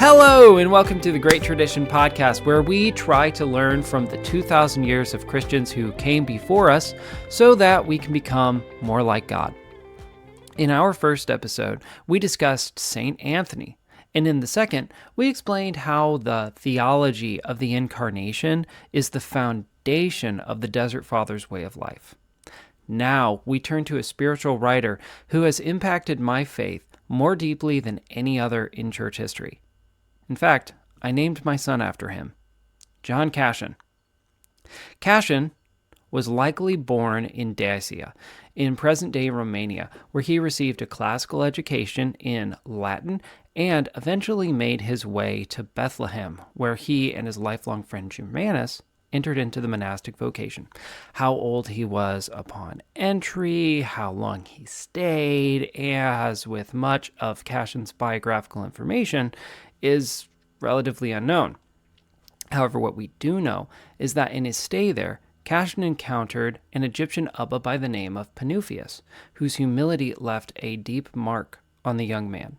Hello, and welcome to the Great Tradition Podcast, where we try to learn from the 2,000 years of Christians who came before us so that we can become more like God. In our first episode, we discussed St. Anthony, and in the second, we explained how the theology of the Incarnation is the foundation of the Desert Fathers' way of life. Now, we turn to a spiritual writer who has impacted my faith more deeply than any other in church history. In fact, I named my son after him, John Cassian. Cassian was likely born in Dacia, in present-day Romania, where he received a classical education in Latin and eventually made his way to Bethlehem, where he and his lifelong friend Germanus entered into the monastic vocation. How old he was upon entry, how long he stayed, as with much of Cassian's biographical information, is relatively unknown. However, what we do know is that in his stay there, Cassian encountered an Egyptian Abba by the name of Panuphius, whose humility left a deep mark on the young man.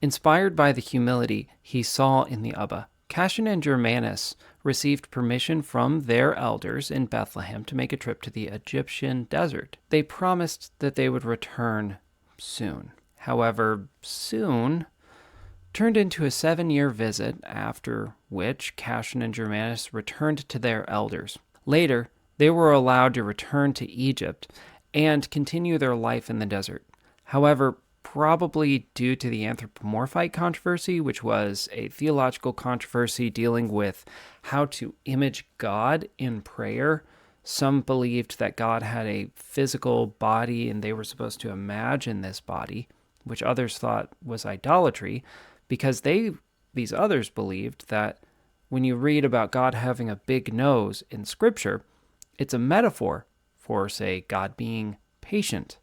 Inspired by the humility he saw in the Abba, Cassian and Germanus received permission from their elders in Bethlehem to make a trip to the Egyptian desert. They promised that they would return soon. However, soon turned into a 7-year visit, after which Cassian and Germanus returned to their elders. Later, they were allowed to return to Egypt and continue their life in the desert. However, probably due to the anthropomorphite controversy, which was a theological controversy dealing with how to image God in prayer, some believed that God had a physical body and they were supposed to imagine this body, which others thought was idolatry, because these others believed that when you read about God having a big nose in Scripture, it's a metaphor for, say, God being patient,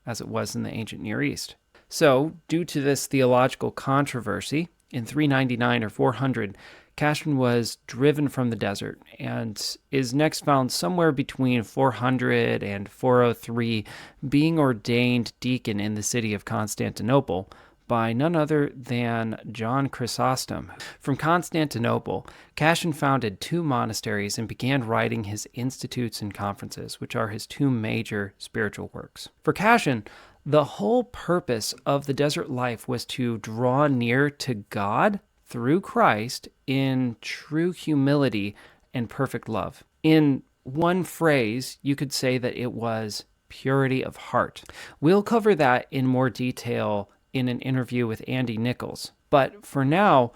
as it was in the ancient Near East. So, due to this theological controversy, in 399 or 400, Cassian was driven from the desert and is next found somewhere between 400 and 403, being ordained deacon in the city of Constantinople by none other than John Chrysostom. From Constantinople, Cassian founded 2 monasteries and began writing his Institutes and Conferences, which are his 2 major spiritual works. For Cassian, the whole purpose of the desert life was to draw near to God through Christ in true humility and perfect love. In one phrase, you could say that it was purity of heart. We'll cover that in more detail in an interview with Andy Nichols. But for now,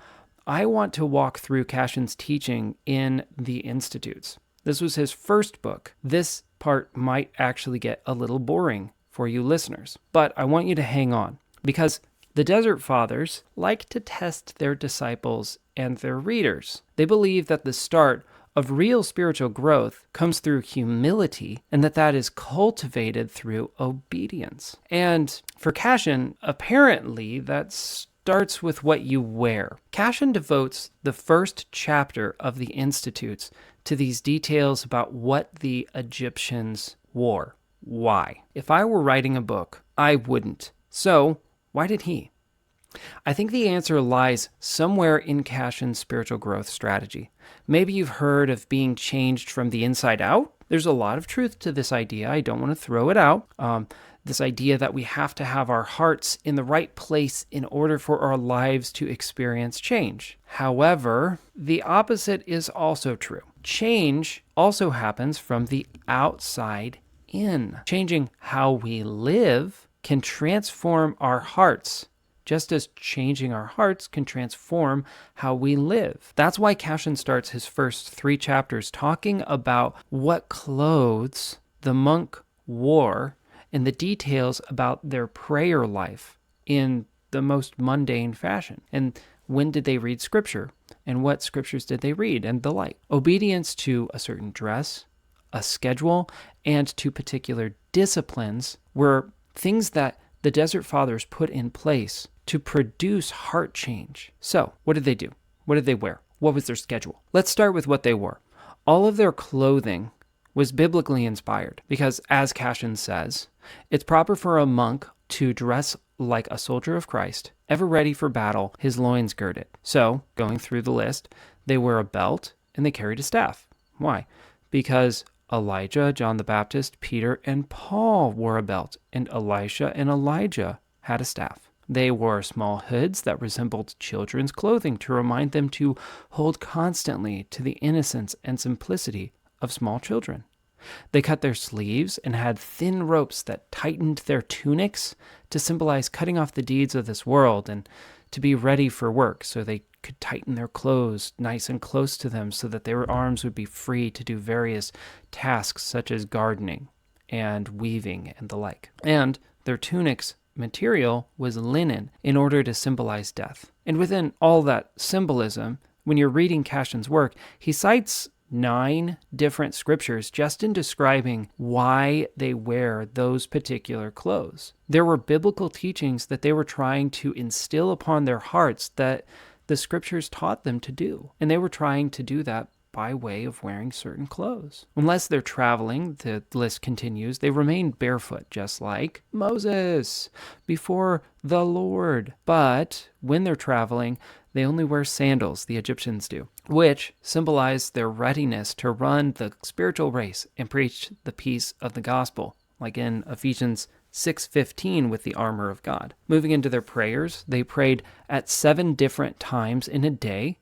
I want to walk through Cassian's teaching in the Institutes. This was his first book. This part might actually get a little boring for you listeners, but I want you to hang on, because the Desert Fathers like to test their disciples and their readers. They believe that the start of real spiritual growth comes through humility, and that is cultivated through obedience. And for Cassian, apparently that starts with what you wear. Cassian devotes the first chapter of the Institutes to these details about what the Egyptians wore. Why? If I were writing a book, I wouldn't. So, why did he? I think the answer lies somewhere in Cassian's spiritual growth strategy. Maybe you've heard of being changed from the inside out. There's a lot of truth to this idea. I don't want to throw it out. This idea that we have to have our hearts in the right place in order for our lives to experience change. However, the opposite is also true. Change also happens from the outside in. Changing how we live can transform our hearts, just as changing our hearts can transform how we live. That's why Cassian starts his first 3 chapters talking about what clothes the monk wore and the details about their prayer life in the most mundane fashion. And when did they read Scripture? And what Scriptures did they read? And the like. Obedience to a certain dress, a schedule, and to particular disciplines were things that the Desert Fathers put in place to produce heart change. So, what did they do? What did they wear? What was their schedule? Let's start with what they wore. All of their clothing was biblically inspired because, as Cassian says, it's proper for a monk to dress like a soldier of Christ ever ready for battle, his loins girded. So, going through the list, they wear a belt and they carried a staff. Why? Because Elijah, John the Baptist, Peter, and Paul wore a belt, and Elisha and Elijah had a staff. They wore small hoods that resembled children's clothing to remind them to hold constantly to the innocence and simplicity of small children. They cut their sleeves and had thin ropes that tightened their tunics to symbolize cutting off the deeds of this world and to be ready for work, so they could tighten their clothes nice and close to them so that their arms would be free to do various tasks such as gardening and weaving and the like. And their tunics material was linen in order to symbolize death. And within all that symbolism, when you're reading Cassian's work, he cites 9 different scriptures just in describing why they wear those particular clothes. There were biblical teachings that they were trying to instill upon their hearts that the scriptures taught them to do. And they were trying to do that by way of wearing certain clothes. Unless they're traveling, the list continues, they remain barefoot, just like Moses before the Lord. But when they're traveling, they only wear sandals, the Egyptians do, which symbolize their readiness to run the spiritual race and preach the peace of the gospel, like in Ephesians 6:15 with the armor of God. Moving into their prayers, they prayed at 7 different times in a day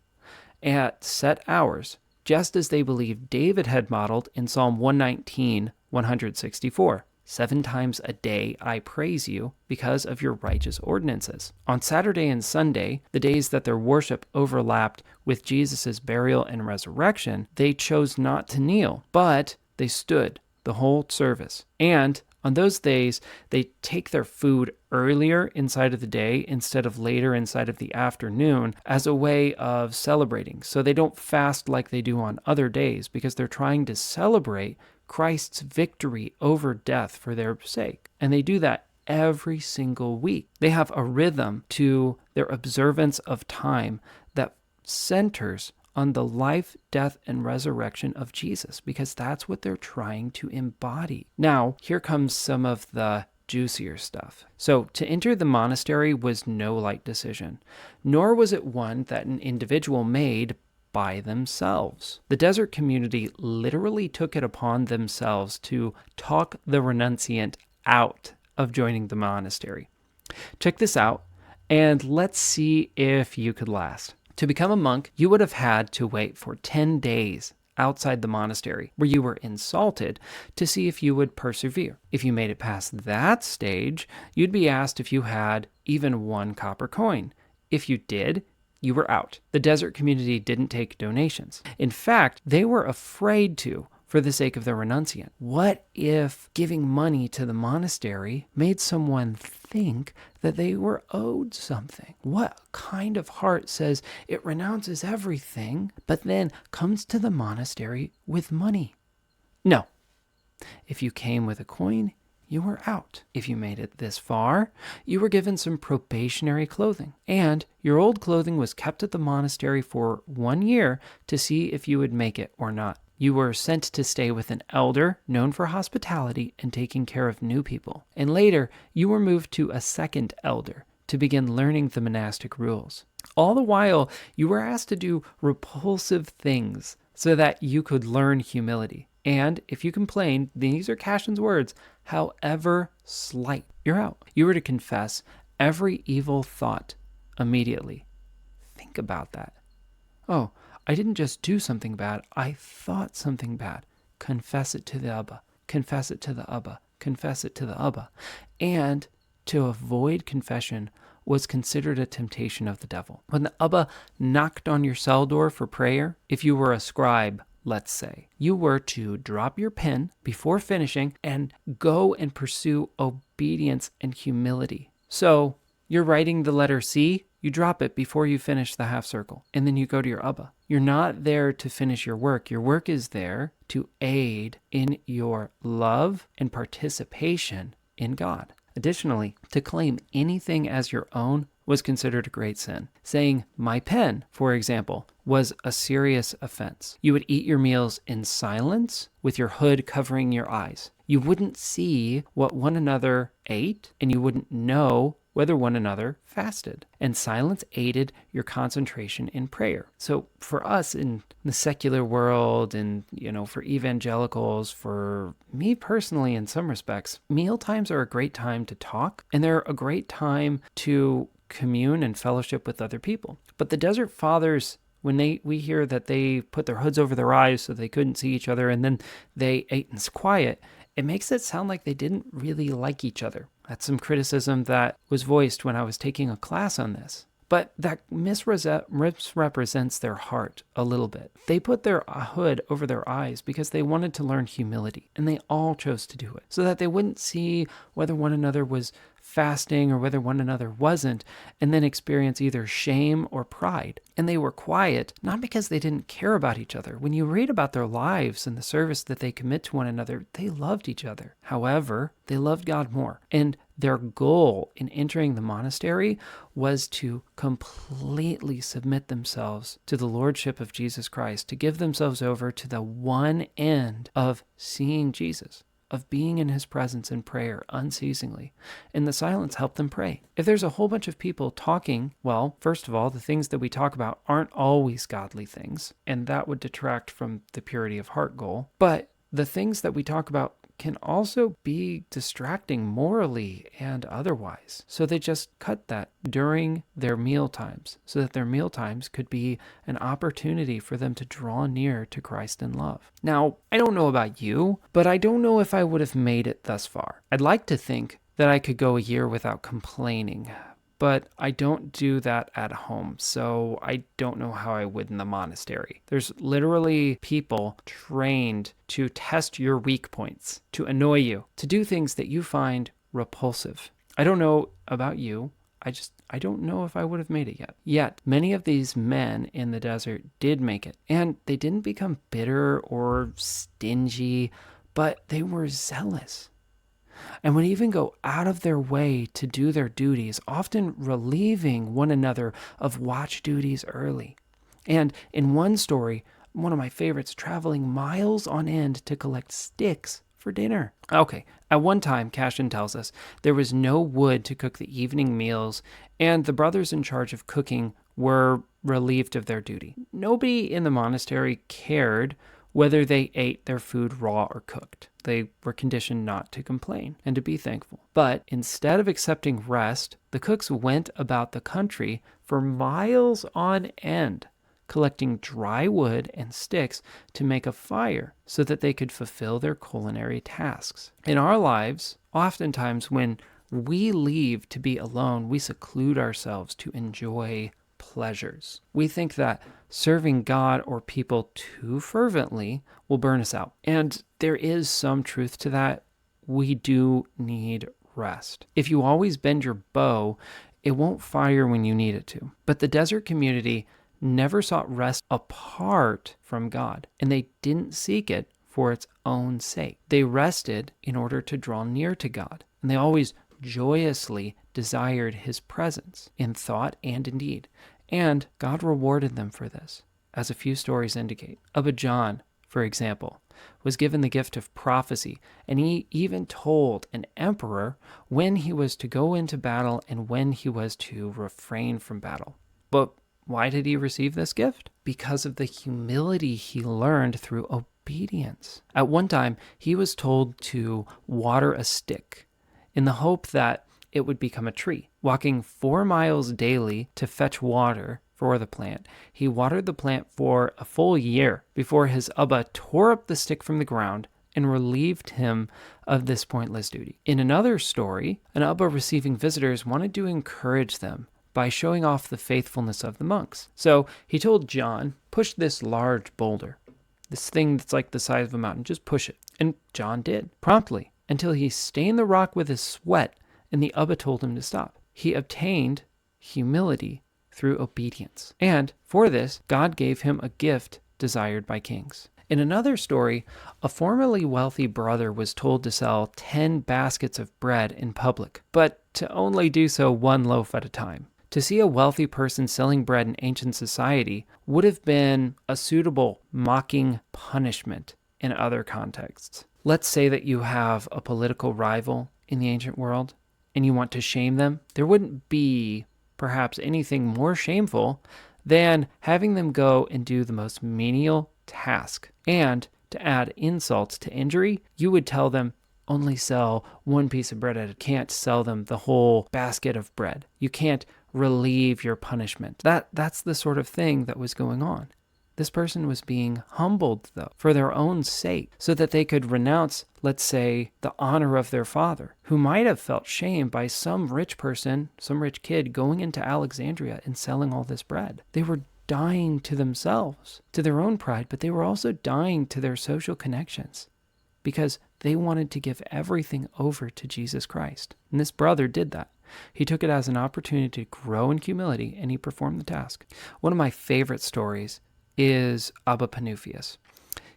at set hours, just as they believed David had modeled in Psalm 119, 164. 7 times a day I praise you because of your righteous ordinances. On Saturday and Sunday, the days that their worship overlapped with Jesus' burial and resurrection, they chose not to kneel, but they stood the whole service. And on those days, they take their food earlier inside of the day instead of later inside of the afternoon as a way of celebrating. So they don't fast like they do on other days because they're trying to celebrate Christ's victory over death for their sake. And they do that every single week. They have a rhythm to their observance of time that centers on the life, death, and resurrection of Jesus, because that's what they're trying to embody. Now, here comes some of the juicier stuff. So, to enter the monastery was no light decision, nor was it one that an individual made by themselves. The desert community literally took it upon themselves to talk the renunciant out of joining the monastery. Check this out, and let's see if you could last. To become a monk, you would have had to wait for 10 days outside the monastery, where you were insulted to see if you would persevere. If you made it past that stage, you'd be asked if you had even 1 copper coin. If you did, you were out. The desert community didn't take donations. In fact, they were afraid to, for the sake of the renunciant. What if giving money to the monastery made someone think that they were owed something? What kind of heart says it renounces everything, but then comes to the monastery with money? No. If you came with a coin, you were out. If you made it this far, you were given some probationary clothing, and your old clothing was kept at the monastery for 1 year to see if you would make it or not. You were sent to stay with an elder known for hospitality and taking care of new people. And later, you were moved to a second elder to begin learning the monastic rules. All the while, you were asked to do repulsive things so that you could learn humility. And if you complained, these are Cassian's words, however slight, you're out. You were to confess every evil thought immediately. Think about that. Oh, I didn't just do something bad. I thought something bad. Confess it to the Abba. Confess it to the Abba. Confess it to the Abba. And to avoid confession was considered a temptation of the devil. When the Abba knocked on your cell door for prayer, if you were a scribe, let's say, you were to drop your pen before finishing and go and pursue obedience and humility. So you're writing the letter C, you drop it before you finish the half circle, and then you go to your Abba. You're not there to finish your work. Your work is there to aid in your love and participation in God. Additionally, to claim anything as your own was considered a great sin. Saying, my pen, for example, was a serious offense. You would eat your meals in silence with your hood covering your eyes. You wouldn't see what one another ate, and you wouldn't know whether one another fasted, and silence aided your concentration in prayer. So for us in the secular world and, for evangelicals, for me personally in some respects, meal times are a great time to talk, and they're a great time to commune and fellowship with other people. But the Desert Fathers, when we hear that they put their hoods over their eyes so they couldn't see each other, and then they ate in quiet, it makes it sound like they didn't really like each other. That's some criticism that was voiced when I was taking a class on this. But that misrepresents their heart a little bit. They put their hood over their eyes because they wanted to learn humility, and they all chose to do it so that they wouldn't see whether one another was fasting or whether one another wasn't, and then experience either shame or pride. And they were quiet, not because they didn't care about each other. When you read about their lives and the service that they commit to one another, they loved each other. However, they loved God more. And their goal in entering the monastery was to completely submit themselves to the lordship of Jesus Christ, to give themselves over to the one end of seeing Jesus, of being in his presence in prayer unceasingly. And the silence helped them pray. If there's a whole bunch of people talking, well, first of all, the things that we talk about aren't always godly things, and that would detract from the purity of heart goal. But the things that we talk about can also be distracting morally and otherwise. So they just cut that during their meal times so that their meal times could be an opportunity for them to draw near to Christ in love. Now, I don't know about you, but I don't know if I would have made it thus far. I'd like to think that I could go a year without complaining, but I don't do that at home, so I don't know how I would in the monastery. There's literally people trained to test your weak points, to annoy you, to do things that you find repulsive. I don't know about you. I don't know if I would have made it yet. Yet, many of these men in the desert did make it, and they didn't become bitter or stingy, but they were zealous and would even go out of their way to do their duties, often relieving one another of watch duties early. And in one story, one of my favorites, traveling miles on end to collect sticks for dinner. Okay, at one time, Cassian tells us, there was no wood to cook the evening meals, and the brothers in charge of cooking were relieved of their duty. Nobody in the monastery cared whether they ate their food raw or cooked. They were conditioned not to complain and to be thankful. But instead of accepting rest, the cooks went about the country for miles on end, collecting dry wood and sticks to make a fire so that they could fulfill their culinary tasks. In our lives, oftentimes when we leave to be alone, we seclude ourselves to enjoy pleasures. We think that serving God or people too fervently will burn us out. And there is some truth to that. We do need rest. If you always bend your bow, it won't fire when you need it to. But the desert community never sought rest apart from God, and they didn't seek it for its own sake. They rested in order to draw near to God, and they always joyously desired his presence in thought and in deed. And God rewarded them for this, as a few stories indicate. Abba John, for example, was given the gift of prophecy, and he even told an emperor when he was to go into battle and when he was to refrain from battle. But why did he receive this gift? Because of the humility he learned through obedience. At one time, he was told to water a stick in the hope that it would become a tree. Walking 4 miles daily to fetch water for the plant, he watered the plant for a full year before his Abba tore up the stick from the ground and relieved him of this pointless duty. In another story, an Abba receiving visitors wanted to encourage them by showing off the faithfulness of the monks. So he told John, push this large boulder, this thing that's like the size of a mountain, just push it. And John did, promptly, until he stained the rock with his sweat, and the Abba told him to stop. He obtained humility through obedience. And for this, God gave him a gift desired by kings. In another story, a formerly wealthy brother was told to sell 10 baskets of bread in public, but to only do so 1 loaf at a time. To see a wealthy person selling bread in ancient society would have been a suitable mocking punishment in other contexts. Let's say that you have a political rival in the ancient world, and you want to shame them, there wouldn't be perhaps anything more shameful than having them go and do the most menial task. And to add insult to injury, you would tell them, only sell one piece of bread at a time. You can't sell them the whole basket of bread. You can't relieve your punishment. That's the sort of thing that was going on. This person was being humbled, though, for their own sake, so that they could renounce, let's say, the honor of their father, who might have felt shame by some rich person, some rich kid going into Alexandria and selling all this bread. They were dying to themselves, to their own pride, but they were also dying to their social connections because they wanted to give everything over to Jesus Christ. And this brother did that. He took it as an opportunity to grow in humility, and he performed the task. One of my favorite stories is Abba Panufius.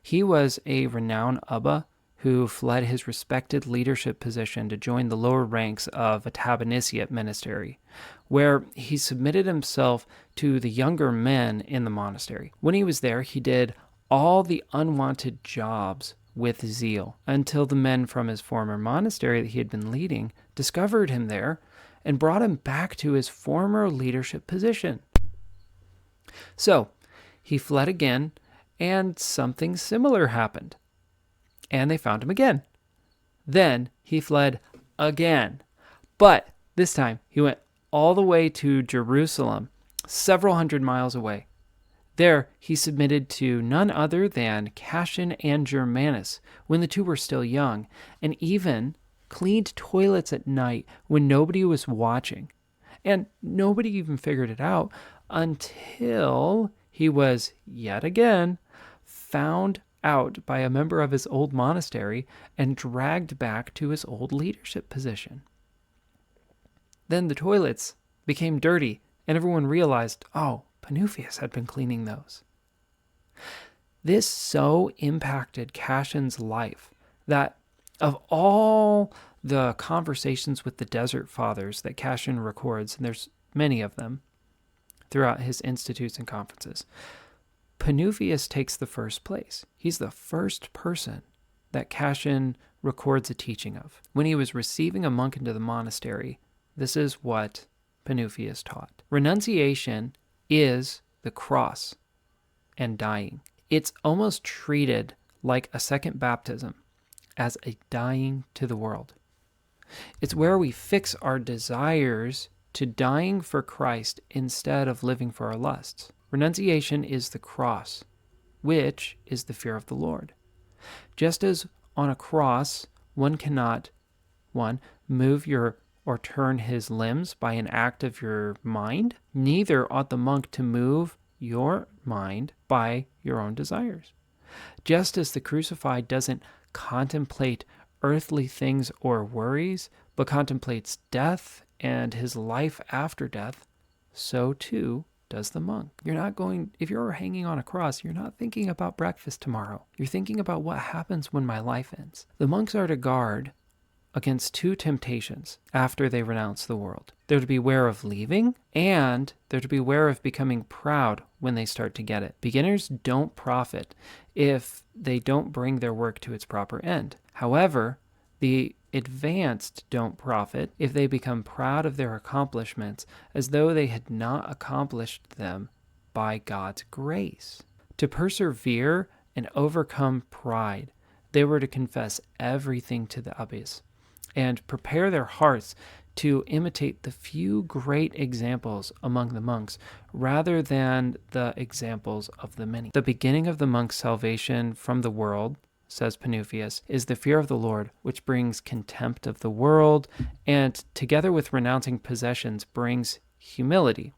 He was a renowned Abba who fled his respected leadership position to join the lower ranks of a Tabanisiate monastery, where he submitted himself to the younger men in the monastery. When he was there, he did all the unwanted jobs with zeal until the men from his former monastery that he had been leading discovered him there and brought him back to his former leadership position. So, he fled again, and something similar happened. And they found him again. Then he fled again. But this time, he went all the way to Jerusalem, several hundred miles away. There, he submitted to none other than Cassian and Germanus when the two were still young, and even cleaned toilets at night when nobody was watching. And nobody even figured it out until he was, yet again, found out by a member of his old monastery and dragged back to his old leadership position. Then the toilets became dirty, and everyone realized, oh, Panufius had been cleaning those. This so impacted Cassian's life that of all the conversations with the Desert Fathers that Cassian records, and there's many of them throughout his institutes and conferences, Panufius takes the first place. He's the first person that Cassian records a teaching of. When he was receiving a monk into the monastery, this is what Panufius taught. Renunciation is the cross and dying. It's almost treated like a second baptism, as a dying to the world. It's where we fix our desires to dying for Christ instead of living for our lusts. Renunciation is the cross, which is the fear of the Lord. Just as on a cross, one cannot, move or turn his limbs by an act of your mind, neither ought the monk to move your mind by your own desires. Just as the crucified doesn't contemplate earthly things or worries, but contemplates death and his life after death, so too does the monk. If you're hanging on a cross, you're not thinking about breakfast tomorrow. You're thinking about what happens when my life ends. The monks are to guard against two temptations after they renounce the world. They're to beware of leaving, and they're to beware of becoming proud when they start to get it. Beginners don't profit if they don't bring their work to its proper end. However, the advanced don't profit if they become proud of their accomplishments as though they had not accomplished them by God's grace. To persevere and overcome pride, they were to confess everything to the abbes and prepare their hearts to imitate the few great examples among the monks rather than the examples of the many. The beginning of the monk's salvation from the world, says Panufius, is the fear of the Lord, which brings contempt of the world, and together with renouncing possessions brings humility.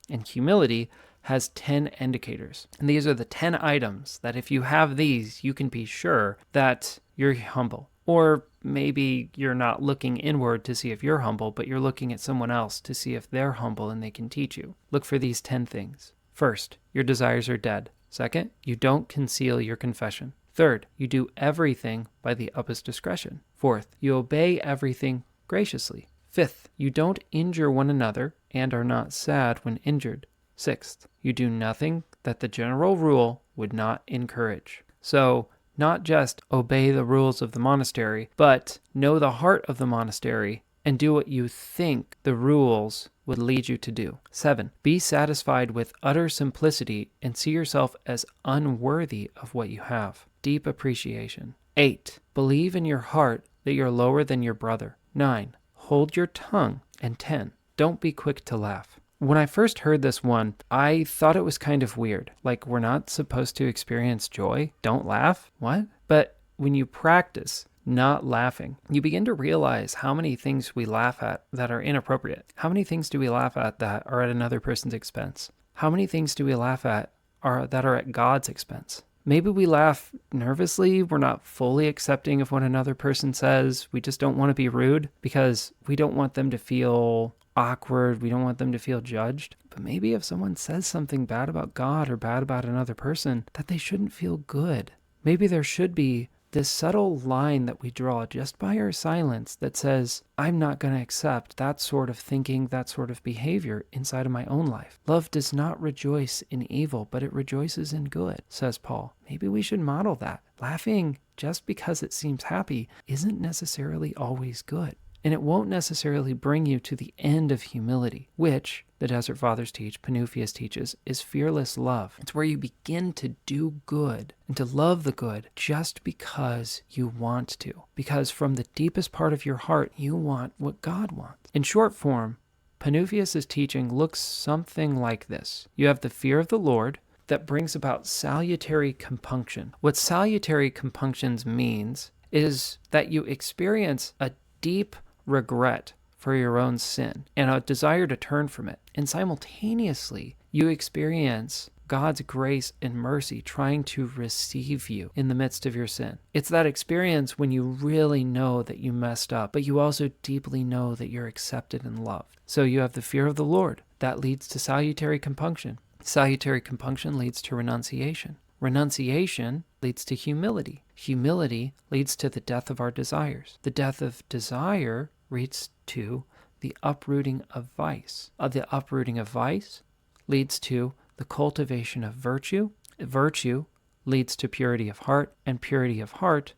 And humility has 10 indicators. And these are the 10 items that if you have these, you can be sure that you're humble. Or maybe you're not looking inward to see if you're humble, but you're looking at someone else to see if they're humble and they can teach you. Look for these 10 things. First, your desires are dead. Second, you don't conceal your confession. Third, you do everything by the abba's discretion. Fourth, you obey everything graciously. Fifth, you don't injure one another and are not sad when injured. Sixth, you do nothing that the general rule would not encourage. So, not just obey the rules of the monastery, but know the heart of the monastery and do what you think the rules would lead you to do. 7. Be satisfied with utter simplicity and see yourself as unworthy of what you have. Deep appreciation. 8. Believe in your heart that you're lower than your brother. 9. Hold your tongue. And 10. Don't be quick to laugh. When I first heard this one, I thought it was kind of weird. Like, we're not supposed to experience joy? Don't laugh? What? But when you practice not laughing, you begin to realize how many things we laugh at that are inappropriate. How many things do we laugh at that are at another person's expense? How many things do we laugh at that are at God's expense? Maybe we laugh nervously. We're not fully accepting of what another person says. We just don't want to be rude because we don't want them to feel awkward. We don't want them to feel judged. But maybe if someone says something bad about God or bad about another person, that they shouldn't feel good. Maybe there should be this subtle line that we draw just by our silence that says, I'm not going to accept that sort of thinking, that sort of behavior inside of my own life. Love does not rejoice in evil, but it rejoices in good, says Paul. Maybe we should model that. Laughing just because it seems happy isn't necessarily always good. And it won't necessarily bring you to the end of humility, which, the Desert Fathers teach, Panufius teaches, is fearless love. It's where you begin to do good and to love the good just because you want to. Because from the deepest part of your heart, you want what God wants. In short form, Panufius' teaching looks something like this. You have the fear of the Lord that brings about salutary compunction. What salutary compunctions means is that you experience a deep regret for your own sin and a desire to turn from it. And simultaneously, you experience God's grace and mercy trying to receive you in the midst of your sin. It's that experience when you really know that you messed up, but you also deeply know that you're accepted and loved. So you have the fear of the Lord. That leads to salutary compunction. Salutary compunction leads to renunciation. Renunciation leads to humility. Humility leads to the death of our desires. The death of desire leads to the uprooting of vice. The uprooting of vice leads to the cultivation of virtue. Virtue leads to purity of heart, and purity of heart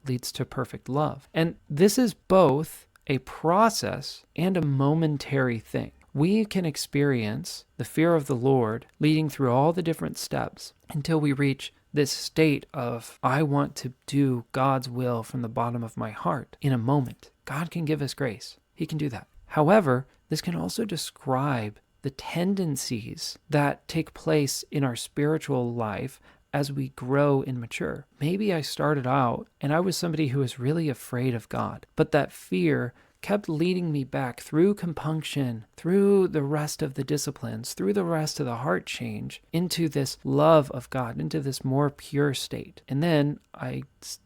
leads to perfect love. And this is both a process and a momentary thing. We can experience the fear of the Lord leading through all the different steps until we reach this state of, I want to do God's will from the bottom of my heart in a moment. God can give us grace. He can do that. However, this can also describe the tendencies that take place in our spiritual life as we grow and mature. Maybe I started out and I was somebody who was really afraid of God, but that fear kept leading me back through compunction, through the rest of the disciplines, through the rest of the heart change, into this love of God, into this more pure state. And then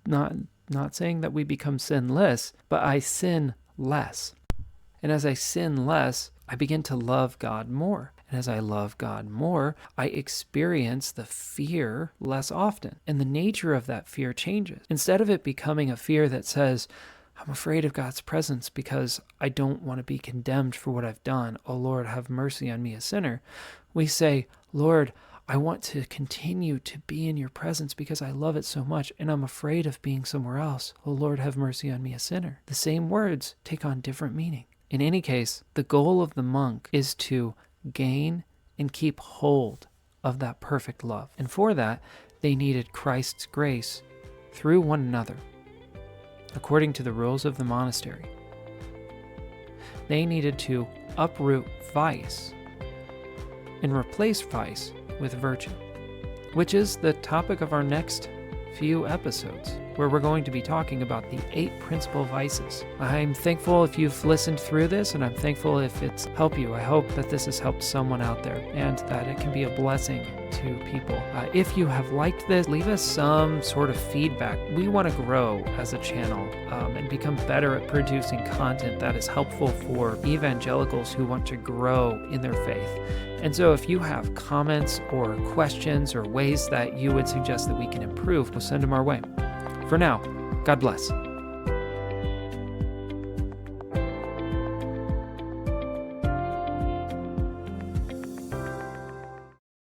not saying that we become sinless, but I sin less. And as I sin less, I begin to love God more. And as I love God more, I experience the fear less often. And the nature of that fear changes. Instead of it becoming a fear that says, I'm afraid of God's presence because I don't want to be condemned for what I've done. Oh, Lord, have mercy on me, a sinner. We say, Lord, I want to continue to be in your presence because I love it so much, and I'm afraid of being somewhere else. Oh, Lord, have mercy on me, a sinner. The same words take on different meaning. In any case, the goal of the monk is to gain and keep hold of that perfect love. And for that, they needed Christ's grace through one another, according to the rules of the monastery. They needed to uproot vice and replace vice with virtue, which is the topic of our next few episodes, where we're going to be talking about the 8 principal vices. I'm thankful if you've listened through this, and I'm thankful if it's helped you. I hope that this has helped someone out there and that it can be a blessing to people. If you have liked this, leave us some sort of feedback. We want to grow as a channel and become better at producing content that is helpful for evangelicals who want to grow in their faith. And so if you have comments or questions or ways that you would suggest that we can improve, we'll send them our way. For now, God bless.